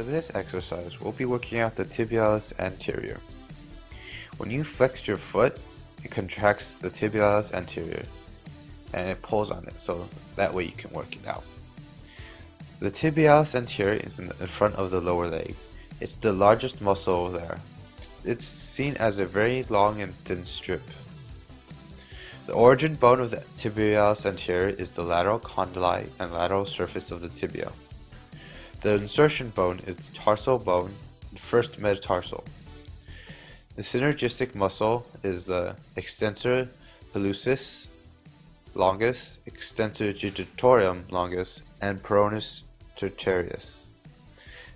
this exercise, we'll be working out the tibialis anterior. When you flex your foot, it contracts the tibialis anterior and it pulls on it, so that way you can work it out. The tibialis anterior is in front of the lower leg. It's the largest muscle there. It's seen as a very long and thin strip. The origin bone of the tibialis anterior is the lateral condyle and lateral surface of the tibia. The insertion bone is the tarsal bone and first metatarsal. The synergistic muscle is the extensor hallucis longus, extensor digitorum longus, and peroneus tertius.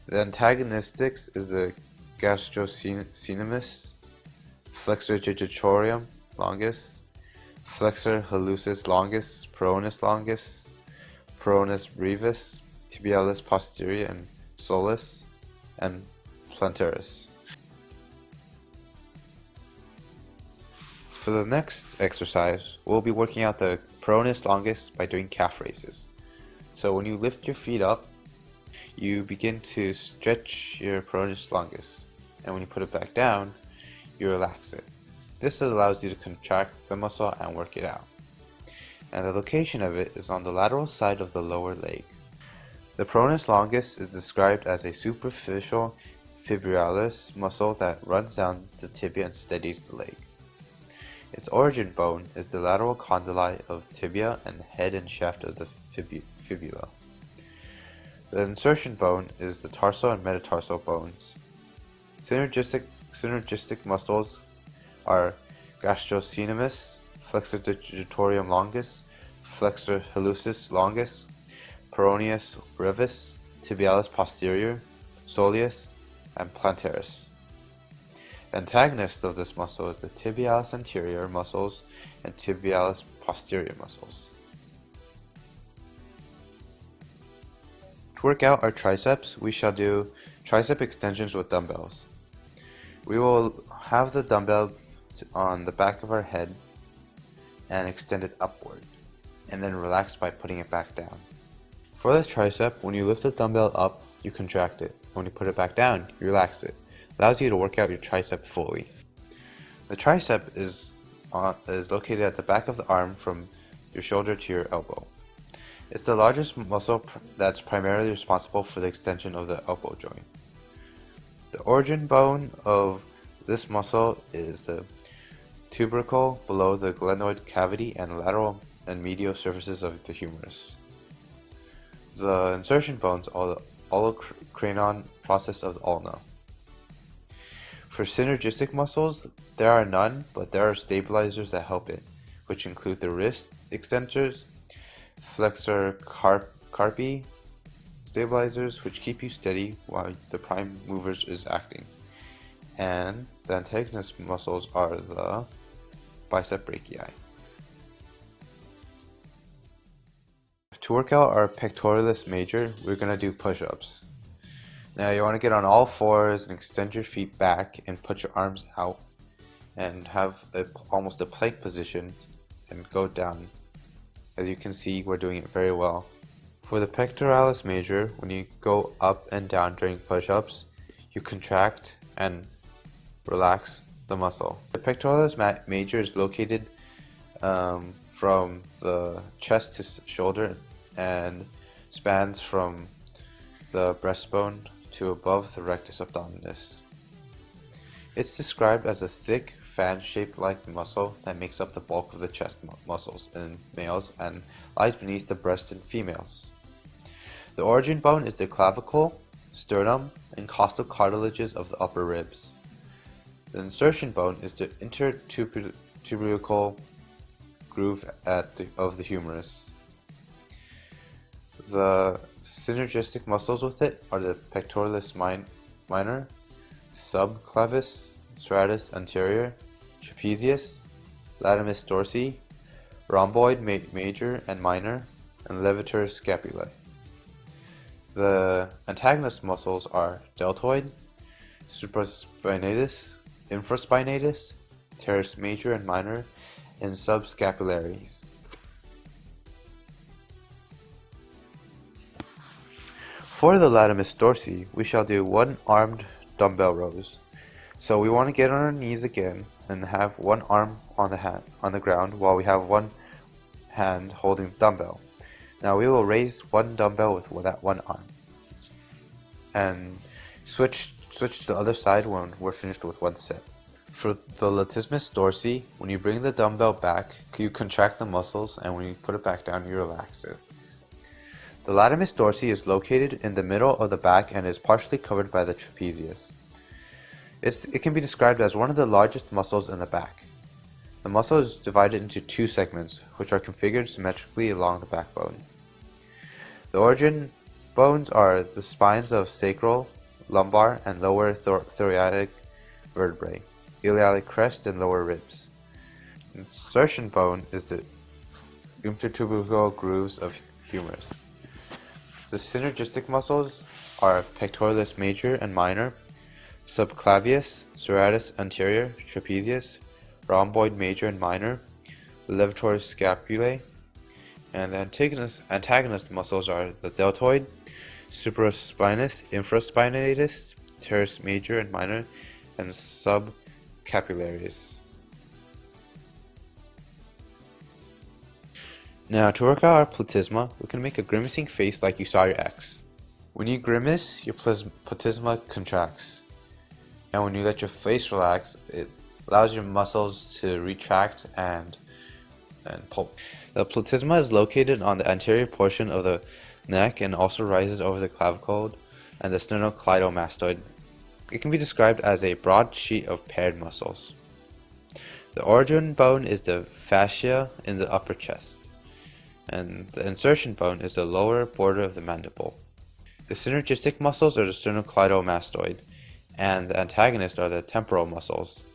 The antagonistics is the gastrocnemius, flexor digitorum longus, flexor hallucis longus, peroneus brevis, tibialis posterior and soleus, and plantaris. For the next exercise, we'll be working out the peroneus longus by doing calf raises. So when you lift your feet up, you begin to stretch your peroneus longus, and when you put it back down, you relax it. This allows you to contract the muscle and work it out. And the location of it is on the lateral side of the lower leg. The peroneus longus is described as a superficial fibrillaris muscle that runs down the tibia and steadies the leg. Its origin bone is the lateral condyle of tibia and head and shaft of the fibula. The insertion bone is the tarsal and metatarsal bones. Synergistic muscles are gastrocnemius, flexor digitorum longus, flexor hallucis longus, peroneus brevis, tibialis posterior, soleus, and plantaris. The antagonist of this muscle is the tibialis anterior muscles and tibialis posterior muscles. To work out our triceps, we shall do tricep extensions with dumbbells. We will have the dumbbell on the back of our head and extend it upward, and then relax by putting it back down. For the tricep, when you lift the dumbbell up, you contract it. When you put it back down, you relax it. Allows you to work out your tricep fully. The tricep is located at the back of the arm from your shoulder to your elbow. It's the largest muscle that's primarily responsible for the extension of the elbow joint. The origin bone of this muscle is the tubercle below the glenoid cavity and lateral and medial surfaces of the humerus. The insertion bones are the olecranon process of the ulna. For synergistic muscles, there are none, but there are stabilizers that help it, which include the wrist extensors, flexor carpi stabilizers, which keep you steady while the prime movers is acting, and the antagonist muscles are the bicep brachii. To work out our pectoralis major, we're going to do push-ups. Now you want to get on all fours and extend your feet back and put your arms out and have almost a plank position and go down. As you can see, we're doing it very well. For the pectoralis major, when you go up and down during push-ups, you contract and relax the muscle. The pectoralis major is located from the chest to shoulder and spans from the breastbone to above the rectus abdominis. It's described as a thick, fan-shaped like muscle that makes up the bulk of the chest muscles in males and lies beneath the breast in females. The origin bone is the clavicle, sternum, and costal cartilages of the upper ribs. The insertion bone is the intertubercle groove of the humerus. The synergistic muscles with it are the pectoralis minor, subclavis, serratus anterior, trapezius, latissimus dorsi, rhomboid major and minor, and levator scapulae. The antagonist muscles are deltoid, supraspinatus, infraspinatus, teres major and minor, and subscapularis. For the latissimus dorsi, we shall do one-armed dumbbell rows. So we want to get on our knees again and have one arm on the ground while we have one hand holding the dumbbell. Now we will raise one dumbbell with that one arm and switch to the other side when we're finished with one set. For the latissimus dorsi, when you bring the dumbbell back, you contract the muscles, and when you put it back down, you relax it. The latissimus dorsi is located in the middle of the back and is partially covered by the trapezius. It can be described as one of the largest muscles in the back. The muscle is divided into two segments, which are configured symmetrically along the backbone. The origin bones are the spines of sacral, lumbar, and lower thoracic vertebrae, iliac crest, and lower ribs. Insertion bone is the intertubercle grooves of humerus. The synergistic muscles are pectoralis major and minor, subclavius, serratus anterior, trapezius, rhomboid major and minor, levator scapulae, and the antagonist muscles are the deltoid, supraspinous, infraspinatus, teres major and minor, and subcapularis. Now, to work out our platysma, we can make a grimacing face like you saw your ex. When you grimace, your platysma contracts, and when you let your face relax, it allows your muscles to retract and pulp. The platysma is located on the anterior portion of the neck and also rises over the clavicle and the sternocleidomastoid. It can be described as a broad sheet of paired muscles. The origin bone is the fascia in the upper chest, and the insertion bone is the lower border of the mandible. The synergistic muscles are the sternocleidomastoid, and the antagonists are the temporal muscles.